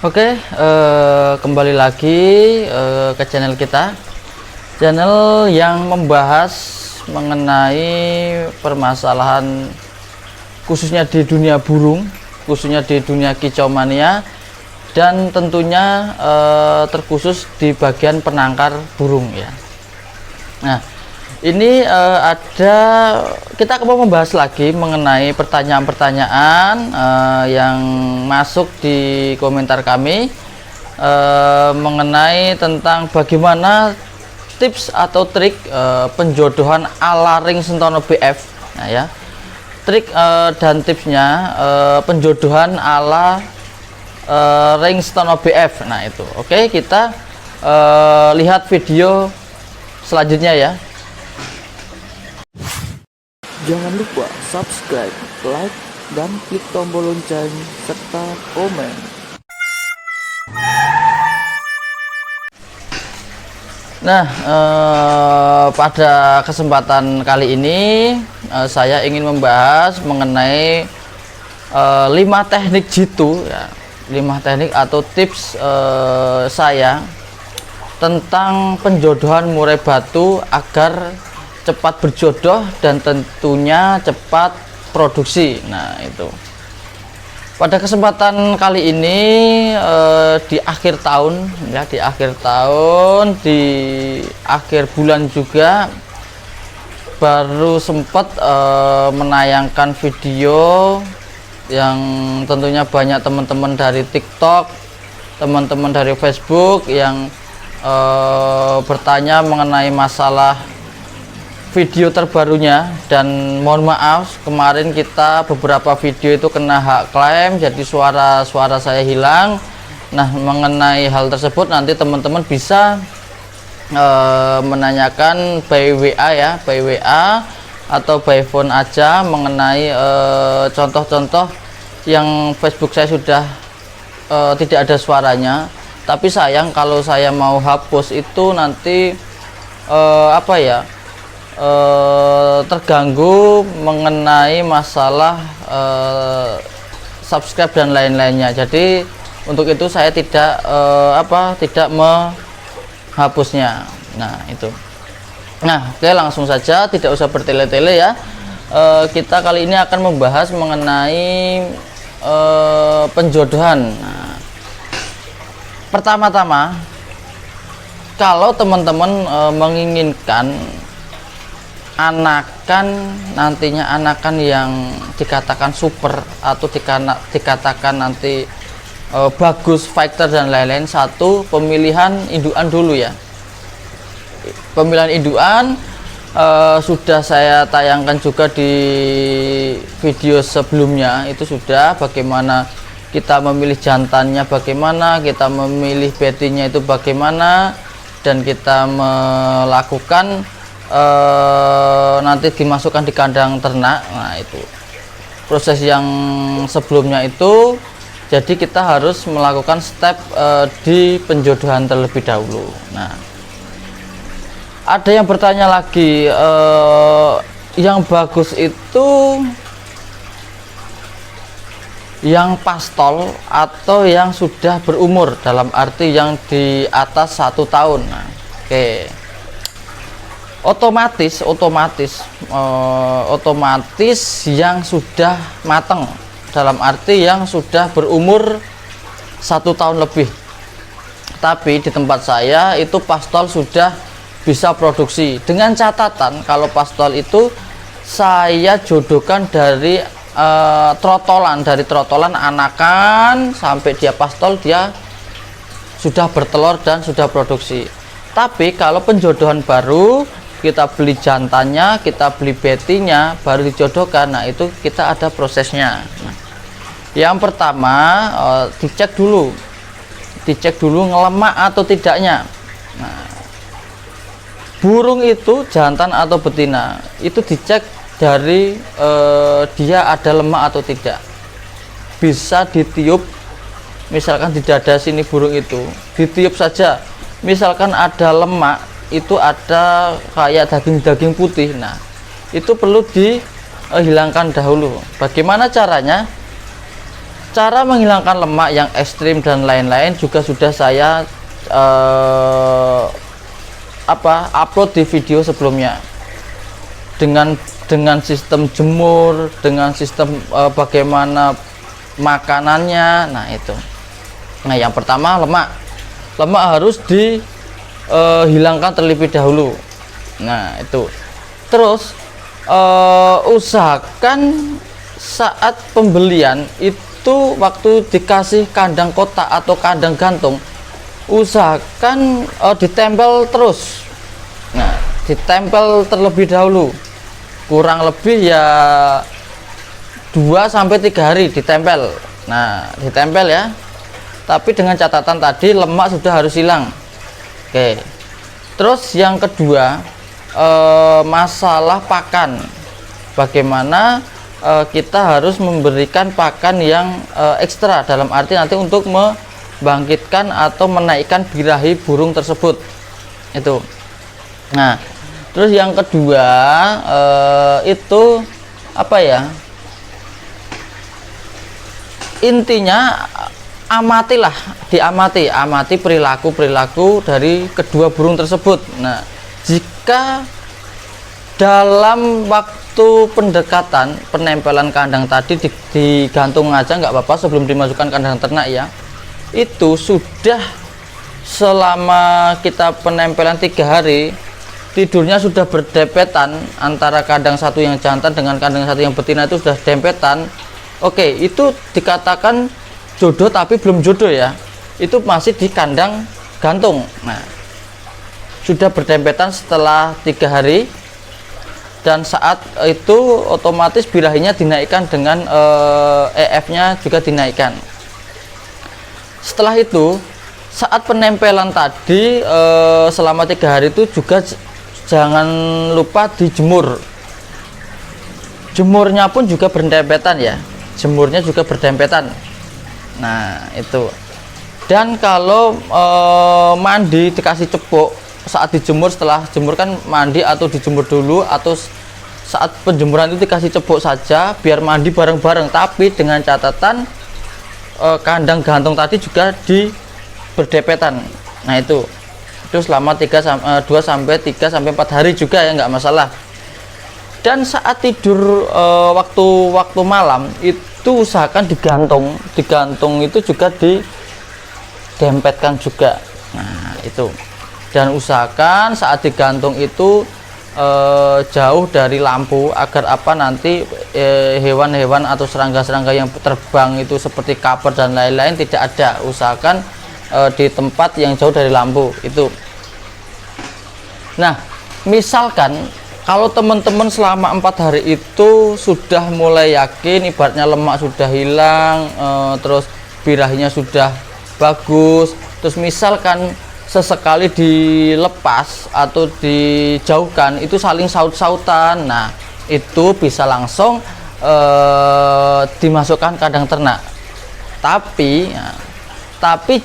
Oke, kembali lagi ke channel kita, channel yang membahas mengenai permasalahan khususnya di dunia burung, khususnya di dunia kicau mania, dan tentunya terkhusus di bagian penangkar burung ya. Nah, ini kita mau membahas lagi mengenai pertanyaan-pertanyaan yang masuk di komentar kami mengenai tentang bagaimana tips atau trik penjodohan ala ring Sentono BF. Nah ya, trik dan tipsnya penjodohan ala ring Sentono BF. Nah itu, oke, kita lihat video selanjutnya ya. Jangan lupa subscribe, like, dan klik tombol lonceng serta komen. Nah, pada kesempatan kali ini saya ingin membahas mengenai 5 teknik jitu ya, 5 teknik atau tips saya tentang penjodohan murai batu agar cepat berjodoh dan tentunya cepat produksi. Nah itu, pada kesempatan kali ini di akhir tahun ya, di akhir bulan juga baru sempat menayangkan video yang tentunya banyak teman-teman dari TikTok, teman-teman dari Facebook yang bertanya mengenai masalah video terbarunya. Dan mohon maaf, kemarin kita beberapa video itu kena hak klaim, jadi suara saya hilang. Nah, mengenai hal tersebut nanti teman-teman bisa menanyakan by WA ya, by WA atau by phone aja mengenai contoh-contoh yang Facebook saya sudah tidak ada suaranya. Tapi sayang kalau saya mau hapus itu nanti terganggu mengenai masalah subscribe dan lain-lainnya. Jadi untuk itu saya tidak menghapusnya. Nah itu. Nah oke, langsung saja, tidak usah bertele-tele ya. Kita kali ini akan membahas mengenai penjodohan. Nah, pertama-tama, kalau teman-teman menginginkan nantinya anakan yang dikatakan super atau dikatakan nanti bagus fighter dan lain-lain, satu, pemilihan indukan dulu ya. Pemilihan indukan sudah saya tayangkan juga di video sebelumnya, itu sudah bagaimana kita memilih jantannya, bagaimana kita memilih betinnya itu bagaimana, dan kita melakukan nanti dimasukkan di kandang ternak. Nah itu proses yang sebelumnya itu, jadi kita harus melakukan step di penjodohan terlebih dahulu. Nah, ada yang bertanya lagi, yang bagus itu yang pastol atau yang sudah berumur, dalam arti yang di atas 1 tahun. Nah, oke, otomatis yang sudah matang, dalam arti yang sudah berumur 1 tahun lebih. Tapi di tempat saya itu pastol sudah bisa produksi, dengan catatan kalau pastol itu saya jodohkan dari trotolan anakan sampai dia pastol, dia sudah bertelur dan sudah produksi. Tapi kalau penjodohan baru, kita beli jantannya, kita beli betinya, baru dijodohkan. Nah itu kita ada prosesnya. Nah, yang pertama dicek dulu ngelemak atau tidaknya. Nah, burung itu jantan atau betina itu dicek dari dia ada lemak atau tidak. Bisa ditiup, misalkan di dada sini burung itu ditiup saja, misalkan ada lemak, itu ada kayak daging-daging putih. Nah itu perlu dihilangkan dahulu. Bagaimana caranya? Cara menghilangkan lemak yang ekstrim dan lain-lain juga sudah saya upload di video sebelumnya, dengan sistem jemur, dengan sistem bagaimana makanannya. Nah itu. Nah yang pertama, lemak harus dihilangkan terlebih dahulu. Nah itu. Terus usahakan saat pembelian itu, waktu dikasih kandang kotak atau kandang gantung, usahakan ditempel terus. Nah ditempel terlebih dahulu, kurang lebih ya 2-3 hari ditempel. Nah ditempel ya, tapi dengan catatan tadi lemak sudah harus hilang. Oke. Terus yang kedua, masalah pakan. Bagaimana kita harus memberikan pakan yang ekstra, dalam arti nanti untuk membangkitkan atau menaikkan birahi burung tersebut itu. Nah terus yang kedua itu apa ya, intinya diamati perilaku dari kedua burung tersebut. Nah jika dalam waktu pendekatan penempelan kandang tadi digantung aja nggak apa-apa sebelum dimasukkan kandang ternak ya, itu sudah selama kita penempelan 3 hari, tidurnya sudah berdempetan antara kandang satu yang jantan dengan kandang satu yang betina, itu sudah dempetan. Oke, itu dikatakan jodoh tapi belum jodoh ya, itu masih di kandang gantung. Nah sudah berdempetan setelah 3 hari, dan saat itu otomatis birahinya dinaikkan dengan EF-nya juga dinaikkan. Setelah itu saat penempelan tadi selama 3 hari itu juga jangan lupa dijemur. Jemurnya pun juga berdempetan ya, jemurnya juga berdempetan. Nah itu. Dan kalau mandi dikasih cepuk saat dijemur, setelah jemur kan mandi atau dijemur dulu, atau saat penjemuran itu dikasih cepuk saja biar mandi bareng-bareng, tapi dengan catatan kandang gantung tadi juga berdempetan. Nah itu selama 2-3 sampai 4 hari juga ya, nggak masalah. Dan saat tidur waktu malam itu usahakan digantung itu juga didempetkan juga. Nah itu. Dan usahakan saat digantung itu jauh dari lampu, agar apa nanti hewan-hewan atau serangga-serangga yang terbang itu seperti kaper dan lain-lain tidak ada. Usahakan di tempat yang jauh dari lampu itu. Nah misalkan kalau teman-teman selama 4 hari itu sudah mulai yakin, ibaratnya lemak sudah hilang, terus birahinya sudah bagus, terus misalkan sesekali dilepas atau dijauhkan itu saling saut-sautan, nah itu bisa langsung dimasukkan kandang ternak. Tapi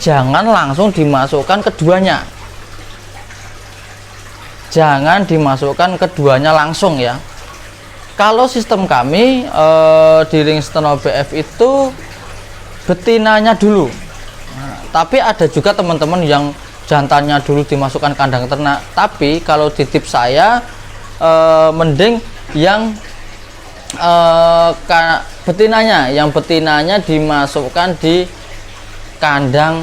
jangan langsung dimasukkan keduanya, langsung ya. Kalau sistem kami di Ringstone OBF itu betinanya dulu. Nah, tapi ada juga teman-teman yang jantannya dulu dimasukkan kandang ternak. Tapi kalau di tips saya mending yang betinanya dimasukkan di kandang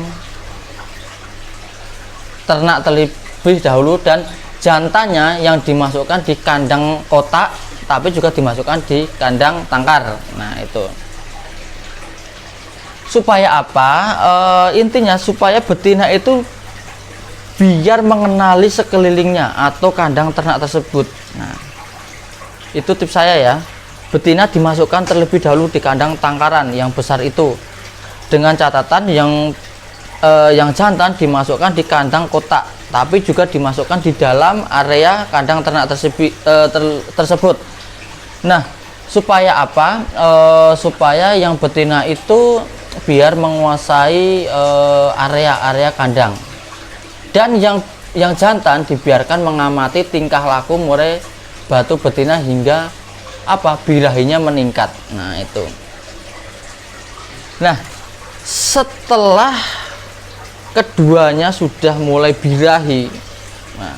ternak terlebih dahulu, dan jantannya yang dimasukkan di kandang kotak tapi juga dimasukkan di kandang tangkar. Nah itu supaya apa? Intinya supaya betina itu biar mengenali sekelilingnya atau kandang ternak tersebut. Nah itu tips saya ya. Betina dimasukkan terlebih dahulu di kandang tangkaran yang besar itu, dengan catatan yang jantan dimasukkan di kandang kotak tapi juga dimasukkan di dalam area kandang ternak tersebut. Nah supaya apa? Supaya yang betina itu biar menguasai area-area kandang, dan yang jantan dibiarkan mengamati tingkah laku murai batu betina hingga birahinya meningkat. Nah itu. Nah, setelah keduanya sudah mulai birahi, nah,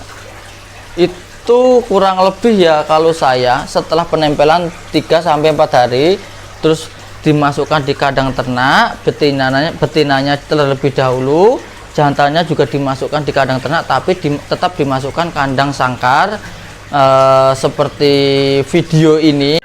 itu kurang lebih ya kalau saya setelah penempelan 3-4 hari terus dimasukkan di kandang ternak, betinanya terlebih dahulu, jantannya juga dimasukkan di kandang ternak, tapi tetap dimasukkan kandang sangkar seperti video ini.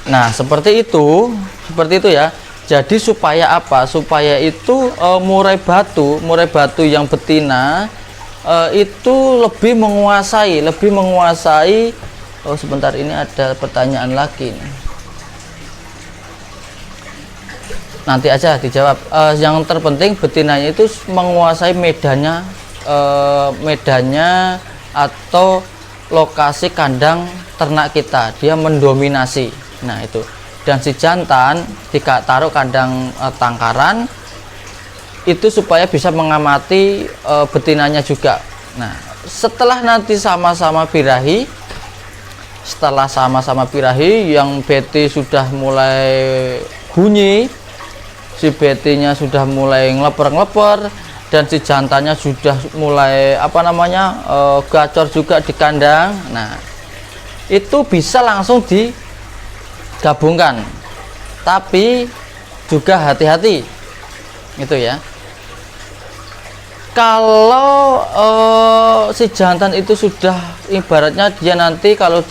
Nah, seperti itu ya. Jadi supaya apa? Supaya itu murai batu yang betina itu lebih menguasai. Oh, sebentar, ini ada pertanyaan lagi nih. Nanti aja dijawab. Yang terpenting betinanya itu menguasai medannya atau lokasi kandang ternak kita, dia mendominasi. Nah itu, dan si jantan taruh kandang tangkaran itu supaya bisa mengamati betinanya juga. Nah, setelah nanti sama-sama birahi, yang beti sudah mulai bunyi, si betinya sudah mulai ngeleper dan si jantannya sudah mulai gacor juga di kandang. Nah, itu bisa langsung digabungkan, tapi juga hati-hati gitu ya. Kalau si jantan itu sudah ibaratnya dia nanti kalau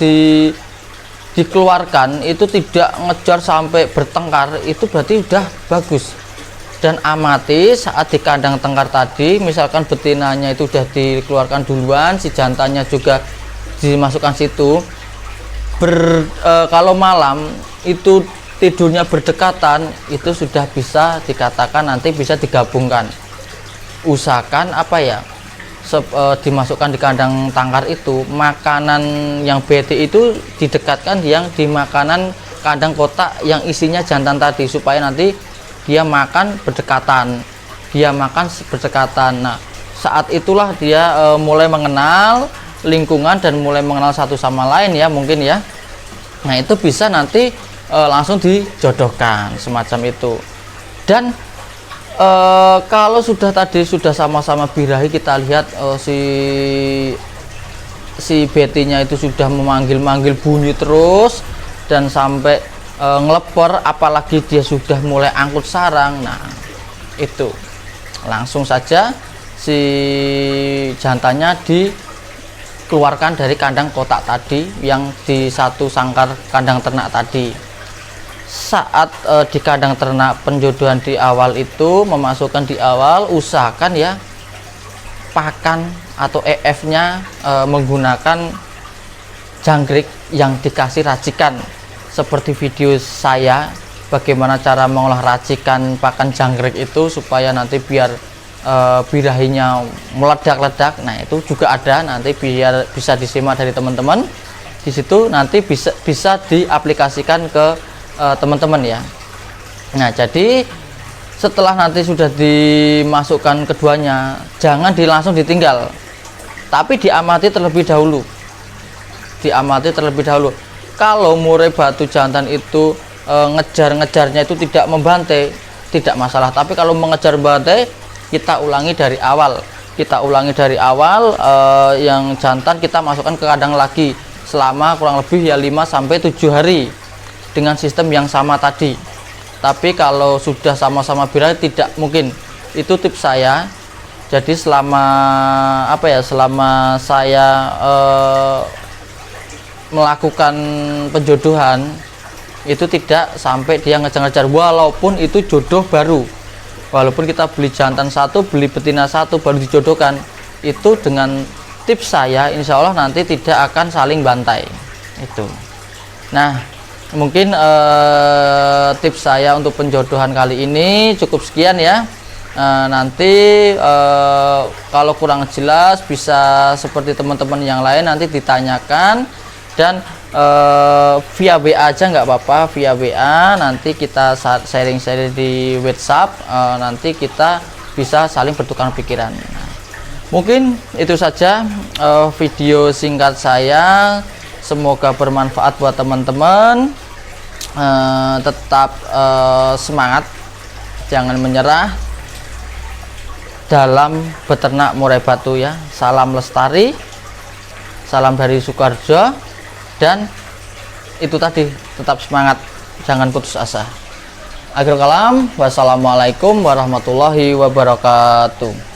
dikeluarkan itu tidak ngejar sampai bertengkar, itu berarti udah bagus. Dan amati saat di kandang tengkar tadi, misalkan betinanya itu udah dikeluarkan duluan, si jantannya juga dimasukkan situ. Kalau malam itu tidurnya berdekatan, itu sudah bisa dikatakan nanti bisa digabungkan. Usahakan dimasukkan di kandang tangkar itu, makanan yang beti itu didekatkan yang di makanan kandang kotak yang isinya jantan tadi, supaya nanti dia makan berdekatan. Nah, saat itulah dia mulai mengenal lingkungan dan mulai mengenal satu sama lain ya, mungkin ya. Nah, itu bisa nanti langsung dijodohkan semacam itu. Dan kalau sudah sama-sama birahi, kita lihat si betinya itu sudah memanggil-manggil, bunyi terus dan sampai ngeleper, apalagi dia sudah mulai angkut sarang. Nah, itu langsung saja si jantannya dikeluarkan dari kandang kotak tadi yang di satu sangkar kandang ternak tadi. Saat di kandang ternak penjodohan di awal itu, memasukkan di awal, usahakan ya pakan atau EF-nya menggunakan jangkrik yang dikasih racikan, seperti video saya bagaimana cara mengolah racikan pakan jangkrik itu supaya nanti biar birahinya meledak-ledak. Nah, itu juga ada, nanti biar bisa disimak dari teman-teman. Di situ nanti bisa diaplikasikan ke teman-teman ya. Nah, jadi setelah nanti sudah dimasukkan keduanya, jangan langsung ditinggal, tapi diamati terlebih dahulu. Kalau murai batu jantan itu ngejar-ngejarnya itu tidak membantai, tidak masalah. Tapi kalau mengejar bantai, kita ulangi dari awal. Yang jantan kita masukkan ke kandang lagi selama kurang lebih ya 5-7 hari dengan sistem yang sama tadi. Tapi kalau sudah sama-sama birahi tidak mungkin. Itu tips saya. Jadi selama saya melakukan penjodohan itu tidak sampai dia ngejar-ngejar, walaupun itu jodoh baru. Walaupun kita beli jantan satu, beli betina satu baru dijodohkan, itu dengan tips saya insya Allah nanti tidak akan saling bantai. Itu. Nah, mungkin tips saya untuk penjodohan kali ini cukup sekian ya. Nanti kalau kurang jelas bisa seperti teman-teman yang lain nanti ditanyakan, dan via WA aja nggak apa-apa, via WA nanti kita sharing-sharing di WhatsApp, nanti kita bisa saling bertukar pikiran. Mungkin itu saja video singkat saya, semoga bermanfaat buat teman-teman. Tetap semangat, jangan menyerah dalam beternak murai batu ya. Salam lestari, salam dari Sukoharjo, dan itu tadi, tetap semangat, jangan putus asa. Akhirul kalam, wassalamualaikum warahmatullahi wabarakatuh.